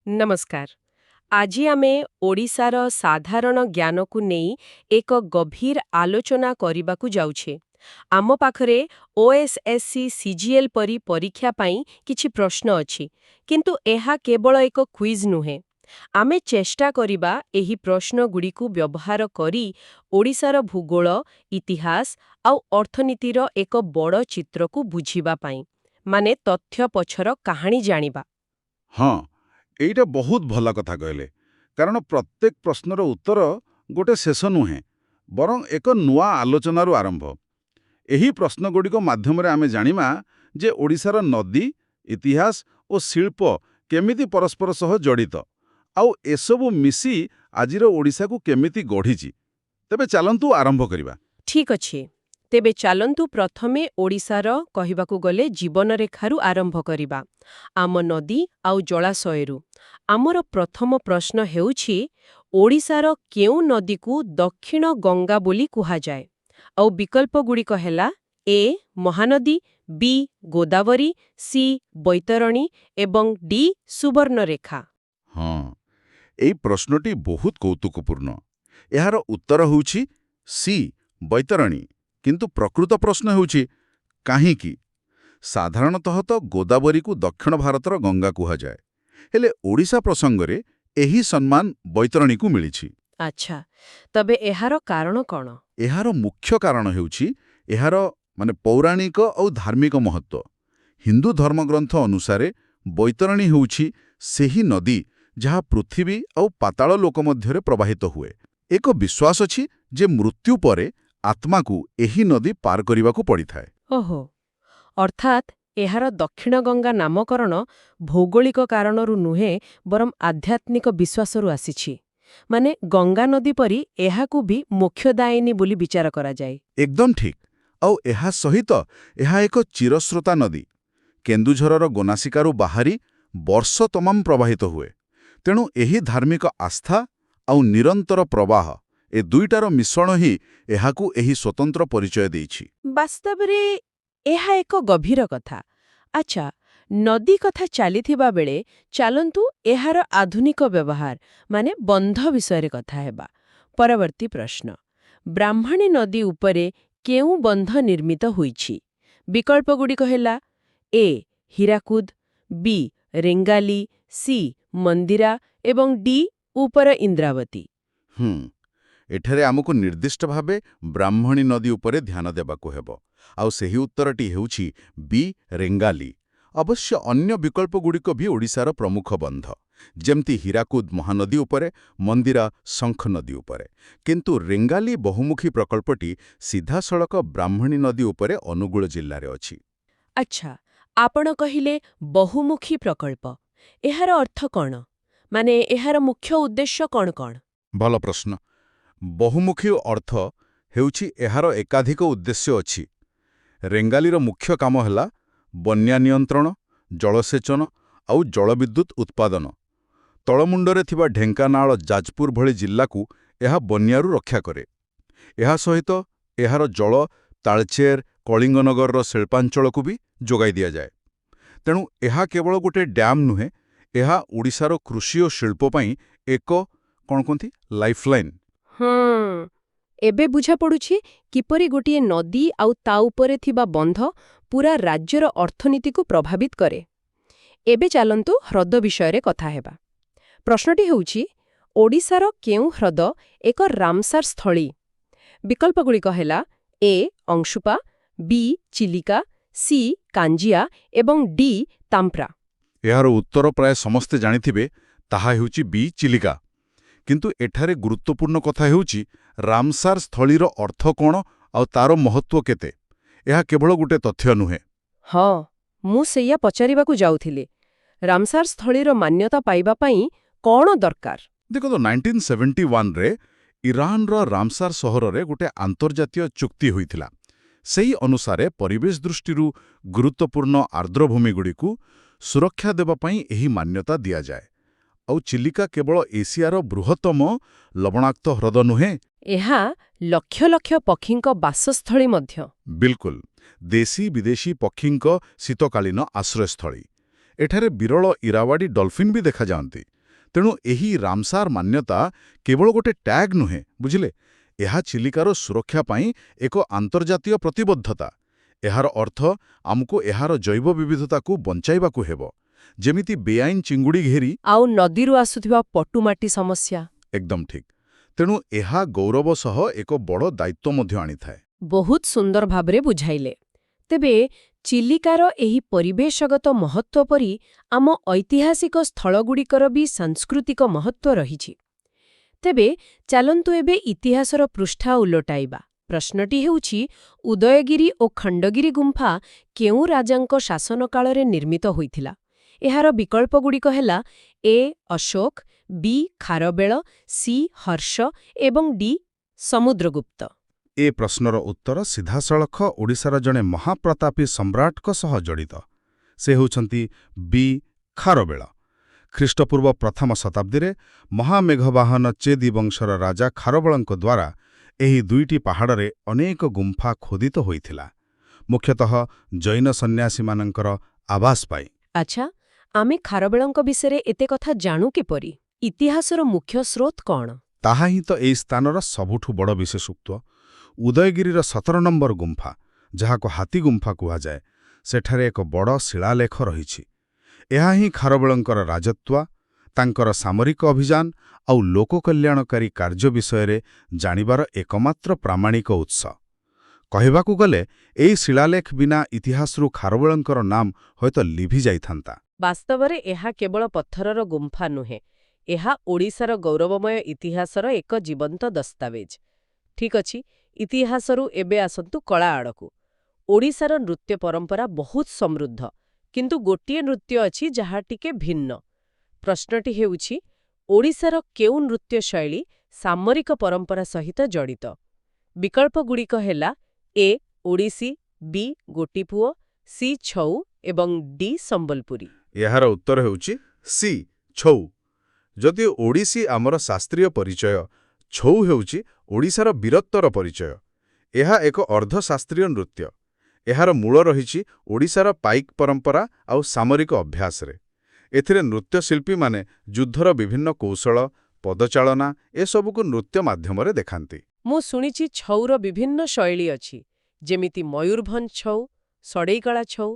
ନମସ୍କାର। ଆଜି ଆମେ ଓଡ଼ିଶାର ସାଧାରଣ ଜ୍ଞାନକୁ ନେଇ ଏକ ଗଭୀର ଆଲୋଚନା କରିବାକୁ ଯାଉଛେ। ଆମ ପାଖରେ OSSC CGL ପରି ପରୀକ୍ଷା ପାଇଁ କିଛି ପ୍ରଶ୍ନ ଅଛି, କିନ୍ତୁ ଏହା କେବଳ ଏକ କ୍ୱିଜ୍ ନୁହେଁ। ଆମେ ଚେଷ୍ଟା କରିବା ଏହି ପ୍ରଶ୍ନଗୁଡ଼ିକୁ ବ୍ୟବହାର କରି ଓଡ଼ିଶାର ଭୂଗୋଳ, ଇତିହାସ ଆଉ ଅର୍ଥନୀତିର ଏକ ବଡ଼ ଚିତ୍ରକୁ ବୁଝିବା ପାଇଁ, ମାନେ ତଥ୍ୟ ପଛର କାହାଣୀ ଜାଣିବା। ହଁ, ଏଇଟା ବହୁତ ଭଲ କଥା କହିଲେ। କାରଣ ପ୍ରତ୍ୟେକ ପ୍ରଶ୍ନର ଉତ୍ତର ଗୋଟେ ଶେଷ ନୁହେଁ, ବରଂ ଏକ ନୂଆ ଆଲୋଚନାରୁ ଆରମ୍ଭ। ଏହି ପ୍ରଶ୍ନଗୁଡ଼ିକ ମାଧ୍ୟମରେ ଆମେ ଜାଣିବା ଯେ ଓଡ଼ିଶାର ନଦୀ, ଇତିହାସ ଓ ଶିଳ୍ପ କେମିତି ପରସ୍ପର ସହ ଜଡ଼ିତ, ଆଉ ଏସବୁ ମିଶି ଆଜିର ଓଡ଼ିଶାକୁ କେମିତି ଗଢ଼ିଛି। ତେବେ ଚାଲନ୍ତୁ ଆରମ୍ଭ କରିବା। ଠିକ୍ ଅଛି। ତେବେ ଚାଲନ୍ତୁ ପ୍ରଥମେ ଓଡ଼ିଶାର କହିବାକୁ ଗଲେ ଜୀବନରେଖାରୁ ଆରମ୍ଭ କରିବା। ଆମ ନଦୀ ଆଉ ଜଳାଶୟରୁ। ଆମର ପ୍ରଥମ ପ୍ରଶ୍ନ ହେଉଛି, ଓଡ଼ିଶାର କେଉଁ ନଦୀକୁ ଦକ୍ଷିଣ ଗଙ୍ଗା ବୋଲି କୁହାଯାଏ? ଆଉ ବିକଳ୍ପଗୁଡ଼ିକ ହେଲା ଏ ମହାନଦୀ, ବି ଗୋଦାବରୀ, ସି ବୈତରଣୀ ଏବଂ ଡି ସୁବର୍ଣ୍ଣରେଖା। ହଁ, ଏଇ ପ୍ରଶ୍ନଟି ବହୁତ କୌତୁକପୂର୍ଣ୍ଣ। ଏହାର ଉତ୍ତର ହେଉଛି ସି ବୈତରଣୀ। କିନ୍ତୁ ପ୍ରକୃତ ପ୍ରଶ୍ନ ହେଉଛି କାହିଁକି? ସାଧାରଣତଃ ତ ଗୋଦାବରୀକୁ ଦକ୍ଷିଣ ଭାରତର ଗଙ୍ଗା କୁହାଯାଏ। ହେଲେ ଓଡ଼ିଶା ପ୍ରସଙ୍ଗରେ ଏହି ସମ୍ମାନ ବୈତରଣୀକୁ ମିଳିଛି। ଆଚ୍ଛା, ତେବେ ଏହାର କାରଣ କ'ଣ? ଏହାର ମୁଖ୍ୟ କାରଣ ହେଉଛି ଏହାର ପୌରାଣିକ ଆଉ ଧାର୍ମିକ ମହତ୍ତ୍ୱ। ହିନ୍ଦୁ ଧର୍ମଗ୍ରନ୍ଥ ଅନୁସାରେ ବୈତରଣୀ ହେଉଛି ସେହି ନଦୀ ଯାହା ପୃଥିବୀ ଆଉ ପାତାଳ ଲୋକ ମଧ୍ୟରେ ପ୍ରବାହିତ ହୁଏ। ଏକ ବିଶ୍ୱାସ ଅଛି ଯେ ମୃତ୍ୟୁ ପରେ ଆତ୍ମାକୁ ଏହି ନଦୀ ପାର କରିବାକୁ ପଡ଼ିଥାଏ। ଓହୋ, ଅର୍ଥାତ୍ ଏହାର ଦକ୍ଷିଣ ଗଙ୍ଗା ନାମକରଣ ଭୌଗୋଳିକ କାରଣରୁ ନୁହେଁ, ବରଂ ଆଧ୍ୟାତ୍ମିକ ବିଶ୍ୱାସରୁ ଆସିଛି। ମାନେ ଗଙ୍ଗା ନଦୀ ପରି ଏହାକୁ ବି ମୋକ୍ଷଦାୟିନୀ ବୋଲି ବିଚାର କରାଯାଏ। ଏକଦମ ଠିକ୍। ଆଉ ଏହା ସହିତ ଏହା ଏକ ଚିରସ୍ରୋତା ନଦୀ। କେନ୍ଦୁଝରର ଗୋନାସିକାରୁ ବାହାରି ବର୍ଷ ତମାମ ପ୍ରବାହିତ ହୁଏ। ତେଣୁ ଏହି ଧାର୍ମିକ ଆସ୍ଥା ଆଉ ନିରନ୍ତର ପ୍ରବାହ, ଏ ଦୁଇଟାର ମିଶ୍ରଣ ହିଁ ଏହାକୁ ଏହି ସ୍ୱତନ୍ତ୍ର ପରିଚୟ ଦେଇଛି। ବାସ୍ତବରେ ଏହା ଏକ ଗଭୀର କଥା। ଆଚ୍ଛା, ନଦୀ କଥା ଚାଲିଥିବା ବେଳେ ଚାଲନ୍ତୁ ଏହାର ଆଧୁନିକ ବ୍ୟବହାର, ମାନେ ବନ୍ଧ ବିଷୟରେ କଥା ହେବା। ପରବର୍ତ୍ତୀ ପ୍ରଶ୍ନ, ବ୍ରାହ୍ମଣୀ ନଦୀ ଉପରେ କେଉଁ ବନ୍ଧ ନିର୍ମିତ ହୋଇଛି? ବିକଳ୍ପଗୁଡ଼ିକ ହେଲା ଏ ହୀରାକୁଦ, ବି ରେଙ୍ଗାଲି, ସି ମନ୍ଦିରା ଏବଂ ଡି ଉପର ଇନ୍ଦ୍ରାବତୀ। ଏଠାରେ ଆମକୁ ନିର୍ଦ୍ଦିଷ୍ଟ ଭାବେ ବ୍ରାହ୍ମଣୀ ନଦୀ ଉପରେ ଧ୍ୟାନ ଦେବାକୁ ହେବ। ଆଉ ସେହି ଉତ୍ତରଟି ହେଉଛି ବି ରେଙ୍ଗାଲି। ଅବଶ୍ୟ ଅନ୍ୟ ବିକଳ୍ପଗୁଡ଼ିକ ବି ଓଡ଼ିଶାର ପ୍ରମୁଖ ବନ୍ଧ, ଯେମିତି ହୀରାକୁଦ ମହାନଦୀ ଉପରେ, ମନ୍ଦିରା ଶଙ୍ଖ ନଦୀ ଉପରେ। କିନ୍ତୁ ରେଙ୍ଗାଲି ବହୁମୁଖୀ ପ୍ରକଳ୍ପଟି ସିଧାସଳଖ ବ୍ରାହ୍ମଣୀ ନଦୀ ଉପରେ ଅନୁଗୁଳ ଜିଲ୍ଲାରେ ଅଛି। ଆଚ୍ଛା, ଆପଣ କହିଲେ ବହୁମୁଖୀ ପ୍ରକଳ୍ପ। ଏହାର ଅର୍ଥ କ'ଣ? ମାନେ ଏହାର ମୁଖ୍ୟ ଉଦ୍ଦେଶ୍ୟ କ'ଣ କ'ଣ? ଭଲ ପ୍ରଶ୍ନ। ବହୁମୁଖୀ ଅର୍ଥ ହେଉଛି ଏହାର ଏକାଧିକ ଉଦ୍ଦେଶ୍ୟ ଅଛି। ରେଙ୍ଗାଲିର ମୁଖ୍ୟ କାମ ହେଲା ବନ୍ୟା ନିୟନ୍ତ୍ରଣ, ଜଳସେଚନ ଆଉ ଜଳବିଦ୍ୟୁତ ଉତ୍ପାଦନ। ତଳମୁଣ୍ଡରେ ଥିବା ଢେଙ୍କାନାଳ, ଯାଜପୁର ଭଳି ଜିଲ୍ଲାକୁ ଏହା ବନ୍ୟାରୁ ରକ୍ଷା କରେ। ଏହା ସହିତ ଏହାର ଜଳ ତାଳଚେର, କଳିଙ୍ଗନଗରର ଶିଳ୍ପାଞ୍ଚଳକୁ ବି ଯୋଗାଇ ଦିଆଯାଏ। ତେଣୁ ଏହା କେବଳ ଗୋଟେ ଡ୍ୟାମ୍ ନୁହେଁ, ଏହା ଓଡ଼ିଶାର କୃଷି ଓ ଶିଳ୍ପ ପାଇଁ ଏକ ଲାଇଫଲାଇନ୍। ଏବେ ବୁଝାପଡ଼ୁଛି କିପରି ଗୋଟିଏ ନଦୀ ଆଉ ତା ଉପରେ ଥିବା ବନ୍ଧ ପୁରା ରାଜ୍ୟର ଅର୍ଥନୀତିକୁ ପ୍ରଭାବିତ କରେ। ଏବେ ଚାଲନ୍ତୁ ହ୍ରଦ ବିଷୟରେ କଥା ହେବା। ପ୍ରଶ୍ନଟି ହେଉଛି, ଓଡ଼ିଶାର କେଉଁ ହ୍ରଦ ଏକ ରାମସାର ସ୍ଥଳୀ? ବିକଳ୍ପଗୁଡ଼ିକ ହେଲା ଏ ଅଂଶୁପା, ବି ଚିଲିକା, ସି କାଞ୍ଜିଆ ଏବଂ ଡି ତାମ୍ପ୍ରା। ଏହାର ଉତ୍ତର ପ୍ରାୟ ସମସ୍ତେ ଜାଣିଥିବେ, ତାହା ହେଉଛି ବି ଚିଲିକା। କିନ୍ତୁ ଏଠାରେ ଗୁରୁତ୍ୱପୂର୍ଣ୍ଣ କଥା ହେଉଛି ରାମସାର ସ୍ଥଳୀର ଅର୍ଥ କ'ଣ ଆଉ ତାର ମହତ୍ତ୍ୱ କେତେ। ଏହା କେବଳ ଗୋଟେ ତଥ୍ୟ ନୁହେଁ। ହଁ, ମୁଁ ସେଇଆ ପଚାରିବାକୁ ଯାଉଥିଲି। ରାମସାର ସ୍ଥଳୀର ମାନ୍ୟତା ପାଇବା ପାଇଁ କ'ଣ ଦରକାର? ଦେଖନ୍ତୁ, 1971ରେ ଇରାନର ରାମସାର ସହରରେ ଗୋଟେ ଆନ୍ତର୍ଜାତୀୟ ଚୁକ୍ତି ହୋଇଥିଲା। ସେହି ଅନୁସାରେ ପରିବେଶ ଦୃଷ୍ଟିରୁ ଗୁରୁତ୍ୱପୂର୍ଣ୍ଣ ଆର୍ଦ୍ରଭୂମିଗୁଡ଼ିକୁ ସୁରକ୍ଷା ଦେବା ପାଇଁ ଏହି ମାନ୍ୟତା ଦିଆଯାଏ। ଆଉ ଚିଲିକା କେବଳ ଏସିଆର ବୃହତ୍ତମ ଲବଣାକ୍ତ ହ୍ରଦ ନୁହେଁ, ଏହା ଲକ୍ଷ ଲକ୍ଷ ପକ୍ଷୀଙ୍କ ବାସସ୍ଥଳୀ ମଧ୍ୟ। ବିଲକୁଲ, ଦେଶୀ ବିଦେଶୀ ପକ୍ଷୀଙ୍କ ଶୀତକାଳୀନ ଆଶ୍ରୟସ୍ଥଳୀ। ଏଠାରେ ବିରଳ ଇରାୱାଡି ଡଲ୍ଫିନ୍ ବି ଦେଖାଯାଆନ୍ତି। ତେଣୁ ଏହି ରାମସାର ମାନ୍ୟତା କେବଳ ଗୋଟେ ଟ୍ୟାଗ୍ ନୁହେଁ, ବୁଝିଲେ, ଏହା ଚିଲିକାର ସୁରକ୍ଷା ପାଇଁ ଏକ ଆନ୍ତର୍ଜାତୀୟ ପ୍ରତିବଦ୍ଧତା। ଏହାର ଅର୍ଥ ଆମକୁ ଏହାର ଜୈବ ବିବିଧତାକୁ ବଞ୍ଚାଇବାକୁ ହେବ, ଯେମିତି ବେଆଇନ ଚିଙ୍ଗୁଡ଼ି ଘେରି। ଆଉ ନଦୀରୁ ଆସୁଥିବା ପଟୁମାଟି ସମସ୍ୟା। ଏକଦମ ଠିକ୍। ତେଣୁ ଏହା ଗୌରବ ସହ ଏକ ବଡ଼ ଦାୟିତ୍ୱ ମଧ୍ୟ ଆଣିଥାଏ। ବହୁତ ସୁନ୍ଦର ଭାବରେ ବୁଝାଇଲେ। ତେବେ ଚିଲିକାର ଏହି ପରିବେଶଗତ ମହତ୍ତ୍ୱ ପରି ଆମ ଐତିହାସିକ ସ୍ଥଳଗୁଡ଼ିକର ବି ସାଂସ୍କୃତିକ ମହତ୍ତ୍ୱ ରହିଛି। ତେବେ ଚାଲନ୍ତୁ ଏବେ ଇତିହାସର ପୃଷ୍ଠା ଉଲଟାଇବା। ପ୍ରଶ୍ନଟି ହେଉଛି, ଉଦୟଗିରି ଓ ଖଣ୍ଡଗିରି ଗୁମ୍ଫା କେଉଁ ରାଜାଙ୍କ ଶାସନକାଳରେ ନିର୍ମିତ ହୋଇଥିଲା? ଏହାର ବିକଳ୍ପଗୁଡ଼ିକ ହେଲା ଏ. ଅଶୋକ, ବି. ଖାରବେଳ, ସି. ହର୍ଷ ଏବଂ ଡି. ସମୁଦ୍ରଗୁପ୍ତ। ଏ ପ୍ରଶ୍ନର ଉତ୍ତର ସିଧାସଳଖ ଓଡ଼ିଶାର ଜଣେ ମହାପ୍ରତାପୀ ସମ୍ରାଟଙ୍କ ସହ ଜଡ଼ିତ। ସେ ହେଉଛନ୍ତି ବି. ଖାରବେଳ। ଖ୍ରୀଷ୍ଟପୂର୍ବ ପ୍ରଥମ ଶତାବ୍ଦୀରେ ମହାମେଘବାହନ ଚେଦି ବଂଶର ରାଜା ଖାରବେଳଙ୍କ ଦ୍ୱାରା ଏହି ଦୁଇଟି ପାହାଡ଼ରେ ଅନେକ ଗୁମ୍ଫା ଖୋଦିତ ହୋଇଥିଲା, ମୁଖ୍ୟତଃ ଜୈନ ସନ୍ନ୍ୟାସୀମାନଙ୍କର ଆବାସ ପାଇଁ। ଆଚ୍ଛା, ଆମେ ଖାରବେଳଙ୍କ ବିଷୟରେ ଏତେ କଥା ଜାଣୁ କିପରି? ଇତିହାସର ମୁଖ୍ୟ ସ୍ରୋତ କ'ଣ? ତାହା ହିଁ ତ ଏହି ସ୍ଥାନର ସବୁଠୁ ବଡ଼ ବିଶେଷତ୍ୱ। ଉଦୟଗିରିର 17 ନମ୍ବର ଗୁମ୍ଫା, ଯାହାକୁ ହାତୀ ଗୁମ୍ଫା କୁହାଯାଏ, ସେଠାରେ ଏକ ବଡ଼ ଶିଳାଲେଖ ରହିଛି। ଏହା ହିଁ ଖାରବେଳଙ୍କର ରାଜତ୍ୱ, ତାଙ୍କର ସାମରିକ ଅଭିଯାନ ଆଉ ଲୋକକଲ୍ୟାଣକାରୀ କାର୍ଯ୍ୟ ବିଷୟରେ ଜାଣିବାର ଏକମାତ୍ର ପ୍ରାମାଣିକ ଉତ୍ସ। କହିବାକୁ ଗଲେ, ଏହି ଶିଳାଲେଖ ବିନା ଇତିହାସରୁ ଖାରବେଳଙ୍କର ନାମ ହୁଏତ ଲିଭି ଯାଇଥାନ୍ତା। ବାସ୍ତବରେ ଏହା କେବଳ ପଥରର ଗୁମ୍ଫା ନୁହେଁ, ଏହା ଓଡ଼ିଶାର ଗୌରବମୟ ଇତିହାସର ଏକ ଜୀବନ୍ତ ଦସ୍ତାବେଜ। ଠିକ୍ ଅଛି, ଇତିହାସରୁ ଏବେ ଆସନ୍ତୁ କଳା ଆଡ଼କୁ। ଓଡ଼ିଶାର ନୃତ୍ୟ ପରମ୍ପରା ବହୁତ ସମୃଦ୍ଧ, କିନ୍ତୁ ଗୋଟିଏ ନୃତ୍ୟ ଅଛି ଯାହା ଟିକେ ଭିନ୍ନ। ପ୍ରଶ୍ନଟି ହେଉଛି, ଓଡ଼ିଶାର କେଉଁ ନୃତ୍ୟଶୈଳୀ ସାମରିକ ପରମ୍ପରା ସହିତ ଜଡ଼ିତ? ବିକଳ୍ପଗୁଡ଼ିକ ହେଲା ଏ. ଓଡ଼ିଶୀ, ବି. ଗୋଟିପୁଅ, ସି. ଛଉ ଏବଂ ଡି. ସମ୍ବଲପୁରୀ। ଏହାର ଉତ୍ତର ହେଉଛି ସି. ଛଉ। ଯଦିଓ ଓଡ଼ିଶୀ ଆମର ଶାସ୍ତ୍ରୀୟ ପରିଚୟ, ଛଉ ହେଉଛି ଓଡ଼ିଶାର ବୀରତ୍ୱର ପରିଚୟ। ଏହା ଏକ ଅର୍ଦ୍ଧଶାସ୍ତ୍ରୀୟ ନୃତ୍ୟ। ଏହାର ମୂଳ ରହିଛି ଓଡ଼ିଶାର ପାଇକ ପରମ୍ପରା ଆଉ ସାମରିକ ଅଭ୍ୟାସରେ। ଏଥିରେ ନୃତ୍ୟଶିଳ୍ପୀମାନେ ଯୁଦ୍ଧର ବିଭିନ୍ନ କୌଶଳ, ପଦଚାଳନା ଏସବୁକୁ ନୃତ୍ୟ ମାଧ୍ୟମରେ ଦେଖାନ୍ତି। ମୁଁ ଶୁଣିଛି ଛଉର ବିଭିନ୍ନ ଶୈଳୀ ଅଛି, ଯେମିତି ମୟୂରଭଞ୍ଜ ଛଉ, ସଡ଼େଇକଳା ଛଉ।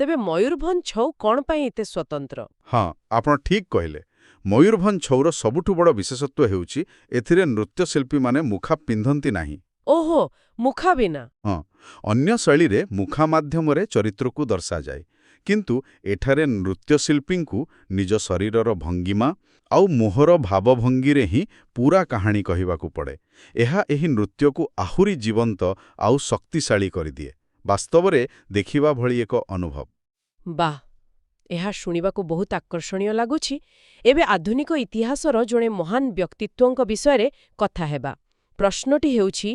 ତେବେ ମୟୂରଭଞ୍ଜ ଛଉ କ'ଣ ପାଇଁ ଏତେ ସ୍ୱତନ୍ତ୍ର? ହଁ, ଆପଣ ଠିକ୍ କହିଲେ। ମୟୂରଭଞ୍ଜ ଛଉର ସବୁଠୁ ବଡ଼ ବିଶେଷତ୍ୱ ହେଉଛି ଏଥିରେ ନୃତ୍ୟଶିଳ୍ପୀମାନେ ମୁଖା ପିନ୍ଧନ୍ତି ନାହିଁ। ଓହୋ, ମୁଖା ବିନା? ହଁ, ଅନ୍ୟ ଶୈଳୀରେ ମୁଖା ମାଧ୍ୟମରେ ଚରିତ୍ରକୁ ଦର୍ଶାଯାଏ, କିନ୍ତୁ ଏଠାରେ ନୃତ୍ୟଶିଳ୍ପୀଙ୍କୁ ନିଜ ଶରୀରର ଭଙ୍ଗିମା ଆଉ ମୁହଁର ଭାବଭଙ୍ଗୀରେ ହିଁ ପୂରା କାହାଣୀ କହିବାକୁ ପଡ଼େ। ଏହା ଏହି ନୃତ୍ୟକୁ ଆହୁରି ଜୀବନ୍ତ ଆଉ ଶକ୍ତିଶାଳୀ କରିଦିଏ। ବାସ୍ତବରେ ଦେଖିବା ଭଳି ଏକ ଅନୁଭବ। ବାଃ, ଏହା ଶୁଣିବାକୁ ବହୁତ ଆକର୍ଷଣୀୟ ଲାଗୁଛି। ଏବେ ଆଧୁନିକ ଇତିହାସର ଜଣେ ମହାନ ବ୍ୟକ୍ତିତ୍ୱଙ୍କ ବିଷୟରେ କଥା ହେବା। ପ୍ରଶ୍ନଟି ହେଉଛି,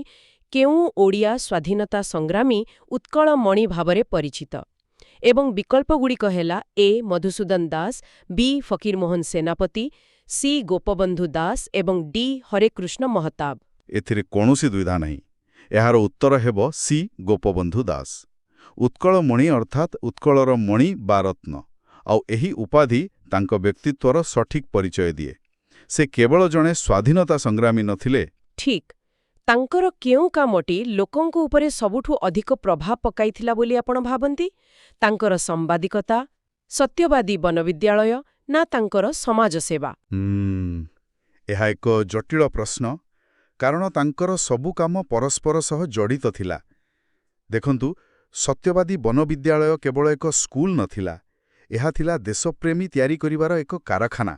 କେଉଁ ଓଡ଼ିଆ ସ୍ୱାଧୀନତା ସଂଗ୍ରାମୀ ଉତ୍କଳମଣି ଭାବରେ ପରିଚିତ? ଏବଂ ବିକଳ୍ପଗୁଡ଼ିକ ହେଲା ଏ. ମଧୁସୂଦନ ଦାସ, ବି. ଫକୀରମୋହନ ସେନାପତି, ସି. ଗୋପବନ୍ଧୁ ଦାସ ଏବଂ ଡି. ହରେକୃଷ୍ଣ ମହତାବ। ଏଥିରେ କୌଣସି ଦ୍ୱିଧା ନାହିଁ। ଏହାର ଉତ୍ତର ହେବ ସି. ଗୋପବନ୍ଧୁ ଦାସ। ଉତ୍କଳମଣି ଅର୍ଥାତ୍ ଉତ୍କଳର ମଣି ବା ରତ୍ନ, ଆଉ ଏହି ଉପାଧି ତାଙ୍କ ବ୍ୟକ୍ତିତ୍ୱର ସଠିକ୍ ପରିଚୟ ଦିଏ। ସେ କେବଳ ଜଣେ ସ୍ୱାଧୀନତା ସଂଗ୍ରାମୀ ନଥିଲେ। ଠିକ୍। ତାଙ୍କର କେଉଁ କାମଟି ଲୋକଙ୍କ ଉପରେ ସବୁଠୁ ଅଧିକ ପ୍ରଭାବ ପକାଇଥିଲା ବୋଲି ଆପଣ ଭାବନ୍ତି? ତାଙ୍କର ସାମ୍ବାଦିକତା, ସତ୍ୟବାଦୀ ବନବିଦ୍ୟାଳୟ ନା ତାଙ୍କର ସମାଜସେବା? ଏହା ଏକ ଜଟିଳ ପ୍ରଶ୍ନ, କାରଣ ତାଙ୍କର ସବୁ କାମ ପରସ୍ପର ସହ ଜଡ଼ିତ ଥିଲା। ଦେଖନ୍ତୁ, ସତ୍ୟବାଦୀ ବନବିଦ୍ୟାଳୟ କେବଳ ଏକ ସ୍କୁଲ ନଥିଲା, ଏହା ଥିଲା ଦେଶପ୍ରେମୀ ତିଆରି କରିବାର ଏକ କାରଖାନା।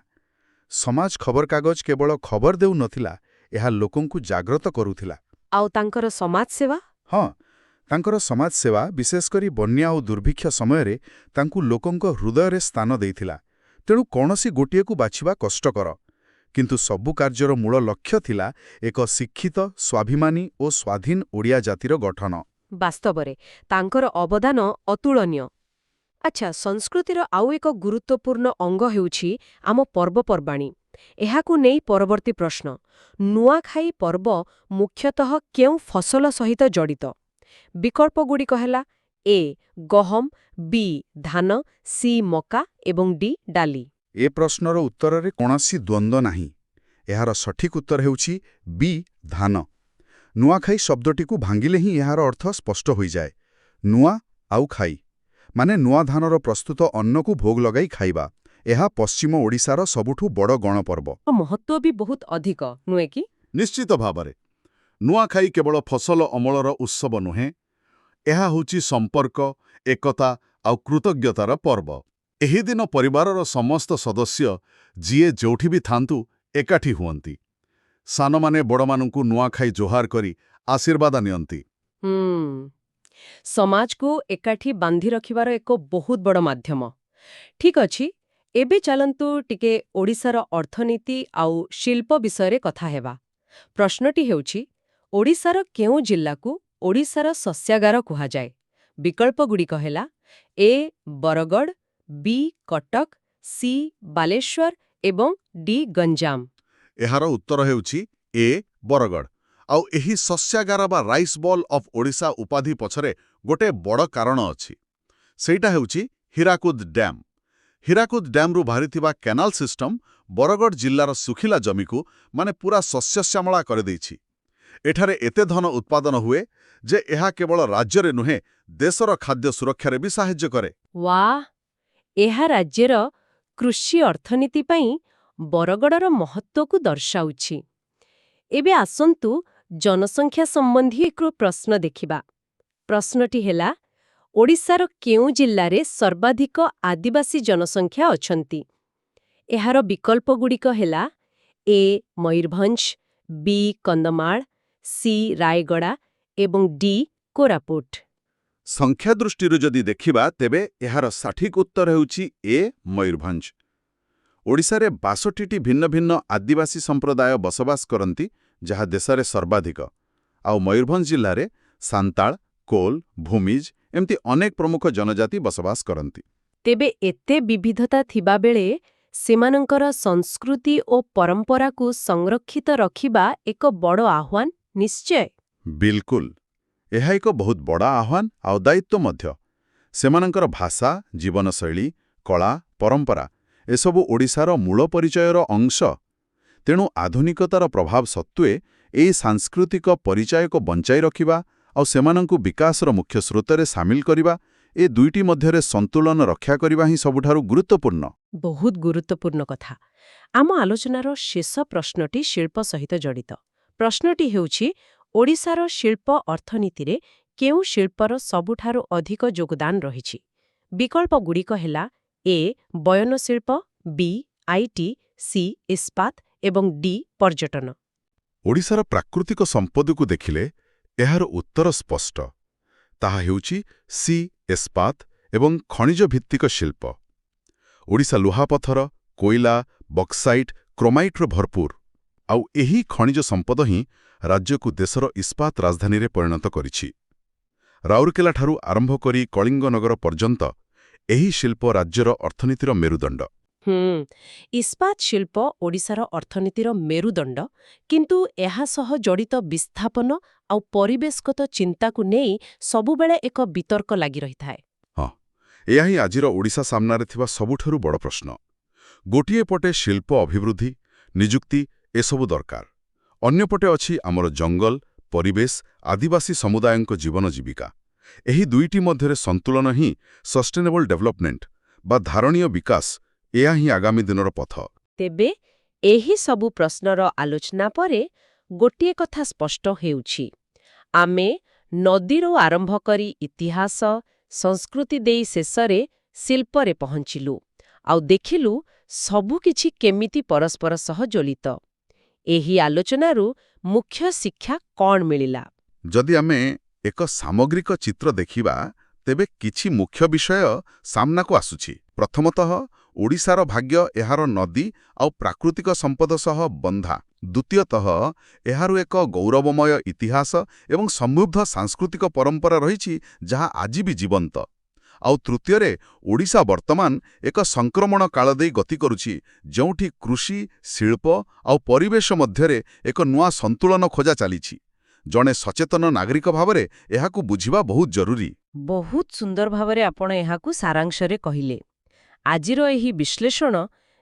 ସମାଜ ଖବରକାଗଜ କେବଳ ଖବର ଦେଉନଥିଲା, ଏହା ଲୋକଙ୍କୁ ଜାଗ୍ରତ କରୁଥିଲା। ଆଉ ତାଙ୍କର ସମାଜସେବା? ହଁ, ତାଙ୍କର ସମାଜସେବା, ବିଶେଷ କରି ବନ୍ୟା ଓ ଦୁର୍ଭିକ୍ଷ ସମୟରେ, ତାଙ୍କୁ ଲୋକଙ୍କ ହୃଦୟରେ ସ୍ଥାନ ଦେଇଥିଲା। ତେଣୁ କୌଣସି ଗୋଟିଏକୁ ବାଛିବା କଷ୍ଟକର। କିନ୍ତୁ ସବୁ କାର୍ଯ୍ୟର ମୂଳ ଲକ୍ଷ୍ୟ ଥିଲା ଏକ ଶିକ୍ଷିତ, ସ୍ୱାଭିମାନୀ ଓ ସ୍ୱାଧୀନ ଓଡ଼ିଆ ଜାତିର ଗଠନ। ବାସ୍ତବରେ ତାଙ୍କର ଅବଦାନ ଅତୁଳନୀୟ। ଆଚ୍ଛା, ସଂସ୍କୃତିର ଆଉ ଏକ ଗୁରୁତ୍ୱପୂର୍ଣ୍ଣ ଅଙ୍ଗ ହେଉଛି ଆମ ପର୍ବପର୍ବାଣୀ। ଏହାକୁ ନେଇ ପରବର୍ତ୍ତୀ ପ୍ରଶ୍ନ। ନୂଆଖାଇ ପର୍ବ ମୁଖ୍ୟତଃ କେଉଁ ଫସଲ ସହିତ ଜଡ଼ିତ? ବିକଳ୍ପଗୁଡ଼ିକ ହେଲା ଏ ଗହମ, ବି ଧାନ, ସି ମକା ଏବଂ ଡି ଡାଲି। ଏ ପ୍ରଶ୍ନର ଉତ୍ତରରେ କୌଣସି ଦ୍ୱନ୍ଦ୍ୱ ନାହିଁ। ଏହାର ସଠିକ୍ ଉତ୍ତର ହେଉଛି ବି ଧାନ। ନୂଆଖାଇ ଶବ୍ଦଟିକୁ ଭାଙ୍ଗିଲେ ହିଁ ଏହାର ଅର୍ଥ ସ୍ପଷ୍ଟ ହୋଇଯାଏ। ନୂଆ ଆଉ ଖାଇ ମାନେ ନୂଆ ଧାନର ପ୍ରସ୍ତୁତ ଅନ୍ନକୁ ଭୋଗ ଲଗାଇ ଖାଇବା। ଏହା ପଶ୍ଚିମ ଓଡ଼ିଶାର ସବୁଠୁ ବଡ଼ ଗଣପର୍ବ। ମହତ୍ତ୍ୱ ବି ବହୁତ ଅଧିକ, ନୁହେଁ କି? ନିଶ୍ଚିତ ଭାବରେ ନୂଆଖାଇ କେବଳ ଫସଲ ଅମଳର ଉତ୍ସବ ନୁହେଁ, ଏହା ହେଉଛି ସମ୍ପର୍କ, ଏକତା ଆଉ କୃତଜ୍ଞତାର ପର୍ବ। ଏହି ଦିନ ପରିବାରର ସମସ୍ତ ସଦସ୍ୟ ଯିଏ ଯେଉଁଠି ବି ଥାନ୍ତୁ ଏକାଠି ହୁଅନ୍ତି। ସାନମାନେ ବଡ଼ମାନଙ୍କୁ ନୂଆଖାଇ ଜୁହାର କରି ଆଶୀର୍ବାଦ ନିଅନ୍ତି। ସମାଜକୁ ଏକାଠି ବାନ୍ଧି ରଖିବାର ଏକ ବହୁତ ବଡ଼ ମାଧ୍ୟମ। ଠିକ୍ ଅଛି, ଏବେ ଚାଲନ୍ତୁ ଟିକେ ଓଡ଼ିଶାର ଅର୍ଥନୀତି ଆଉ ଶିଳ୍ପ ବିଷୟରେ କଥା ହେବା। ପ୍ରଶ୍ନଟି ହେଉଛି, ଓଡ଼ିଶାର କେଉଁ ଜିଲ୍ଲାକୁ ଓଡ଼ିଶାର ଶସ୍ୟାଗାର କୁହାଯାଏ? ବିକଳ୍ପଗୁଡ଼ିକ ହେଲା ଏ ବରଗଡ଼, ବି କଟକ, ସି ବାଲେଶ୍ୱର ଏବଂ ଡି ଗଞ୍ଜାମ। ଏହାର ଉତ୍ତର ହେଉଛି ଏ ବରଗଡ଼। ଆଉ ଏହି ଶସ୍ୟାଗାର ବା ରାଇସ୍ ବଲ୍ ଅଫ୍ ଓଡ଼ିଶା ଉପାଧି ପଛରେ ଗୋଟେ ବଡ଼ କାରଣ ଅଛି। ସେଇଟା ହେଉଛି ହୀରାକୁଦ ଡ୍ୟାମ୍। ହୀରାକୁଦ ଡ୍ୟାମ୍ରୁ ବାହାରିଥିବା କେନାଲ ସିଷ୍ଟମ ବରଗଡ଼ ଜିଲ୍ଲାର ଶୁଖିଲା ଜମିକୁ ମାନେ ପୁରା ଶସ୍ୟଶ୍ୟାମଳା କରିଦେଇଛି। ଏଠାରେ ଏତେ ଧାନ ଉତ୍ପାଦନ ହୁଏ ଯେ ଏହା କେବଳ ରାଜ୍ୟରେ ନୁହେଁ, ଦେଶର ଖାଦ୍ୟ ସୁରକ୍ଷାରେ ବି ସାହାଯ୍ୟ କରେ। ୱାଃ, ଏହା ରାଜ୍ୟର କୃଷି ଅର୍ଥନୀତି ପାଇଁ ବରଗଡ଼ର ମହତ୍ତ୍ୱକୁ ଦର୍ଶାଉଛି। ଏବେ ଆସନ୍ତୁ ଜନସଂଖ୍ୟା ସମ୍ବନ୍ଧୀ ଏକ ପ୍ରଶ୍ନ ଦେଖିବା। ପ୍ରଶ୍ନଟି ହେଲା, ଓଡ଼ିଶାର କେଉଁ ଜିଲ୍ଲାରେ ସର୍ବାଧିକ ଆଦିବାସୀ ଜନସଂଖ୍ୟା ଅଛନ୍ତି? ଏହାର ବିକଳ୍ପଗୁଡ଼ିକ ହେଲା ଏ ମୟୂରଭଞ୍ଜ, ବି କନ୍ଧମାଳ, ସି ରାୟଗଡ଼ା ଏବଂ ଡି କୋରାପୁଟ। ସଂଖ୍ୟା ଦୃଷ୍ଟିରୁ ଯଦି ଦେଖିବା ତେବେ ଏହାର ସଠିକ୍ ଉତ୍ତର ହେଉଛି ଏ ମୟୂରଭଞ୍ଜ। ଓଡ଼ିଶାରେ 62ଟି ଭିନ୍ନ ଭିନ୍ନ ଆଦିବାସୀ ସମ୍ପ୍ରଦାୟ ବସବାସ କରନ୍ତି, ଯାହା ଦେଶରେ ସର୍ବାଧିକ। ଆଉ ମୟୂରଭଞ୍ଜ ଜିଲ୍ଲାରେ ସାନ୍ତାଳ, କୋଲ, ଭୂମିଜ ଏମିତି ଅନେକ ପ୍ରମୁଖ ଜନଜାତି ବସବାସ କରନ୍ତି। ତେବେ ଏତେ ବିବିଧତା ଥିବାବେଳେ ସେମାନଙ୍କର ସଂସ୍କୃତି ଓ ପରମ୍ପରାକୁ ସଂରକ୍ଷିତ ରଖିବା ଏକ ବଡ଼ ଆହ୍ୱାନ ନିଶ୍ଚୟ। ବିଲକୁଲ, ଏହା ଏକ ବହୁତ ବଡ଼ ଆହ୍ୱାନ ଆଉ ଦାୟିତ୍ୱ ମଧ୍ୟ। ସେମାନଙ୍କର ଭାଷା, ଜୀବନଶୈଳୀ, କଳା, ପରମ୍ପରା ଏସବୁ ଓଡ଼ିଶାର ମୂଳ ପରିଚୟର ଅଂଶ। ତେଣୁ ଆଧୁନିକତାର ପ୍ରଭାବ ସତ୍ତ୍ୱେ ଏହି ସାଂସ୍କୃତିକ ପରିଚୟକୁ ବଞ୍ଚାଇ ରଖିବା ଆଉ ସେମାନଙ୍କୁ ବିକାଶର ମୁଖ୍ୟ ସ୍ରୋତରେ ସାମିଲ କରିବା, ଏ ଦୁଇଟି ମଧ୍ୟରେ ସନ୍ତୁଳନ ରକ୍ଷା କରିବା ହିଁ ସବୁଠାରୁ ଗୁରୁତ୍ୱପୂର୍ଣ୍ଣ। ବହୁତ ଗୁରୁତ୍ୱପୂର୍ଣ୍ଣ କଥା। ଆମ ଆଲୋଚନାର ଶେଷ ପ୍ରଶ୍ନଟି ଶିଳ୍ପ ସହିତ ଜଡ଼ିତ। ପ୍ରଶ୍ନଟି ହେଉଛି, ଓଡ଼ିଶାର ଶିଳ୍ପ ଅର୍ଥନୀତିରେ କେଉଁ ଶିଳ୍ପର ସବୁଠାରୁ ଅଧିକ ଯୋଗଦାନ ରହିଛି? ବିକଳ୍ପଗୁଡ଼ିକ ହେଲା ଏ ବୟନଶିଳ୍ପ, ବି ଆଇଟି, ସି ଇସ୍ପାତ ଏବଂ ଡି ପର୍ଯ୍ୟଟନ। ଓଡ଼ିଶାର ପ୍ରାକୃତିକ ସମ୍ପଦକୁ ଦେଖିଲେ ଏହାର ଉତ୍ତର ସ୍ପଷ୍ଟ। ତାହା ହେଉଛି ସି ଇସ୍ପାତ ଏବଂ ଖଣିଜଭିତ୍ତିକ ଶିଳ୍ପ। ଓଡ଼ିଶା ଲୁହାପଥର, କୋଇଲା, ବକ୍ସାଇଟ୍, କ୍ରୋମାଇଟ୍ର ଭରପୁର। ଆଉ ଏହି ଖଣିଜ ସମ୍ପଦ ହିଁ ରାଜ୍ୟକୁ ଦେଶର ଇସ୍ପାତ ରାଜଧାନୀରେ ପରିଣତ କରିଛି। ରାଉରକେଲାଠାରୁ ଆରମ୍ଭ କରି କଳିଙ୍ଗନଗର ପର୍ଯ୍ୟନ୍ତ ଏହି ଶିଳ୍ପ ରାଜ୍ୟର ଅର୍ଥନୀତିର ମେରୁଦଣ୍ଡ। ଇସ୍ପାତ ଶିଳ୍ପ ଓଡ଼ିଶାର ଅର୍ଥନୀତିର ମେରୁଦଣ୍ଡ, କିନ୍ତୁ ଏହା ସହ ଜଡ଼ିତ ବିସ୍ଥାପନ ଆଉ ପରିବେଶଗତ ଚିନ୍ତାକୁ ନେଇ ସବୁବେଳେ ଏକ ବିତର୍କ ଲାଗି ରହିଥାଏ। ହଁ, ଏହା ହିଁ ଆଜିର ଓଡ଼ିଶା ସାମ୍ନାରେ ଥିବା ସବୁଠାରୁ ବଡ଼ ପ୍ରଶ୍ନ। ଗୋଟିଏ ପଟେ ଶିଳ୍ପ ଅଭିବୃଦ୍ଧି, ନିଯୁକ୍ତି ଏସବୁ ଦରକାର। ଅନ୍ୟପଟେ ଅଛି ଆମର ଜଙ୍ଗଲ, ପରିବେଶ, ଆଦିବାସୀ ସମୁଦାୟଙ୍କ ଜୀବନ ଜୀବିକା। ଏହି ଦୁଇଟି ମଧ୍ୟରେ ସନ୍ତୁଳନ ହିଁ ସଷ୍ଟେନେବଲ୍ ଡେଭଲପମେଣ୍ଟ ବା ଧାରଣୀୟ ବିକାଶ, ଏହା ହିଁ ଆଗାମୀ ଦିନର ପଥ। ତେବେ ଏହି ସବୁ ପ୍ରଶ୍ନର ଆଲୋଚନା ପରେ ଗୋଟିଏ କଥା ସ୍ପଷ୍ଟ ହେଉଛି, ଆମେ ନଦୀରୁ ଆରମ୍ଭ କରି ଇତିହାସ, ସଂସ୍କୃତି ଦେଇ ଶେଷରେ ଶିଳ୍ପରେ ପହଞ୍ଚିଲୁ ଆଉ ଦେଖିଲୁ ସବୁକିଛି କେମିତି ପରସ୍ପର ସହ ଜଡ଼ିତ। ଏହି ଆଲୋଚନାରୁ ମୁଖ୍ୟ ଶିକ୍ଷା କ'ଣ ମିଳିଲା? ଯଦି ଆମେ ଏକ ସାମଗ୍ରିକ ଚିତ୍ର ଦେଖିବା, ତେବେ କିଛି ମୁଖ୍ୟ ବିଷୟ ସାମ୍ନାକୁ ଆସୁଛି। ପ୍ରଥମତଃ, ଓଡ଼ିଶାର ଭାଗ୍ୟ ଏହାର ନଦୀ ଆଉ ପ୍ରାକୃତିକ ସମ୍ପଦ ସହ ବନ୍ଧା। ଦ୍ୱିତୀୟତଃ, ଏହାର ଏକ ଗୌରବମୟ ଇତିହାସ ଏବଂ ସମୃଦ୍ଧ ସାଂସ୍କୃତିକ ପରମ୍ପରା ରହିଛି, ଯାହା ଆଜି ବି ଜୀବନ୍ତ। ଆଉ ତୃତୀୟରେ, ଓଡ଼ିଶା ବର୍ତ୍ତମାନ ଏକ ସଂକ୍ରମଣ କାଳ ଦେଇ ଗତି କରୁଛି, ଯେଉଁଠି କୃଷି, ଶିଳ୍ପ ଆଉ ପରିବେଶ ମଧ୍ୟରେ ଏକ ନୂଆ ସନ୍ତୁଳନ ଖୋଜା ଚାଲିଛି, ଜଣେ ସଚେତନ ନାଗରିକ ଭାବରେ ଏହାକୁ ବୁଝିବା ବହୁତ ଜରୁରୀ। ବହୁତ ସୁନ୍ଦର ଭାବରେ ଆପଣ ଏହାକୁ ସାରାଂଶରେ କହିଲେ। ଆଜିର ଏହି ବିଶ୍ଳେଷଣ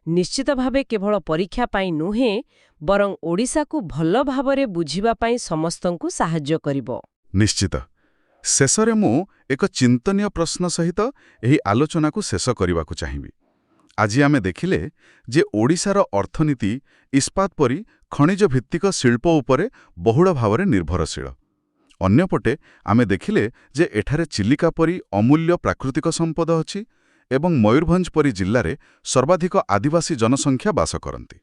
ନିଶ୍ଚିତ ଭାବେ କେବଳ ପରୀକ୍ଷା ପାଇଁ ନୁହେଁ, ବରଂ ଓଡ଼ିଶାକୁ ଭଲ ଭାବରେ ବୁଝିବା ପାଇଁ ସମସ୍ତଙ୍କୁ ସାହାଯ୍ୟ କରିବ। ନିଶ୍ଚିତ। ଶେଷରେ ମୁଁ ଏକ ଚିନ୍ତନୀୟ ପ୍ରଶ୍ନ ସହିତ ଏହି ଆଲୋଚନାକୁ ଶେଷ କରିବାକୁ ଚାହିଁବି। ଆଜି ଆମେ ଦେଖିଲେ ଯେ ଓଡ଼ିଶାର ଅର୍ଥନୀତି ଇସ୍ପାତ ପରି ଖଣିଜ ଭିତ୍ତିକ ଶିଳ୍ପ ଉପରେ ବହୁଳ ଭାବରେ ନିର୍ଭରଶୀଳ। ଅନ୍ୟପଟେ ଆମେ ଦେଖିଲେ ଯେ ଏଠାରେ ଚିଲିକା ପରି ଅମୂଲ୍ୟ ପ୍ରାକୃତିକ ସମ୍ପଦ ଅଛି ଏବଂ ମୟୂରଭଞ୍ଜ ପରି ଜିଲ୍ଲାରେ ସର୍ବାଧିକ ଆଦିବାସୀ ଜନସଂଖ୍ୟା ବାସ କରନ୍ତି।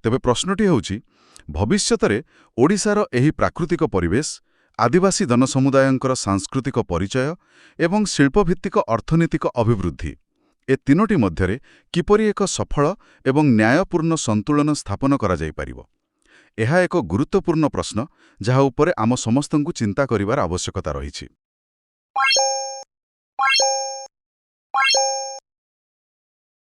ତେବେ ପ୍ରଶ୍ନଟି ହେଉଛି, ଭବିଷ୍ୟତରେ ଓଡ଼ିଶାର ଏହି ପ୍ରାକୃତିକ ପରିବେଶ, ଆଦିବାସୀ ଜନସମୁଦାୟଙ୍କର ସାଂସ୍କୃତିକ ପରିଚୟ ଏବଂ ଶିଳ୍ପଭିତ୍ତିକ ଅର୍ଥନୈତିକ ଅଭିବୃଦ୍ଧି ଏ ତିନୋଟି ମଧ୍ୟରେ କିପରି ଏକ ସଫଳ ଏବଂ ନ୍ୟାୟପୂର୍ଣ୍ଣ ସନ୍ତୁଳନ ସ୍ଥାପନ କରାଯାଇପାରିବ? ଏହା ଏକ ଗୁରୁତ୍ୱପୂର୍ଣ୍ଣ ପ୍ରଶ୍ନ, ଯାହା ଉପରେ ଆମ ସମସ୍ତଙ୍କୁ ଚିନ୍ତା କରିବାର ଆବଶ୍ୟକତା ରହିଛି।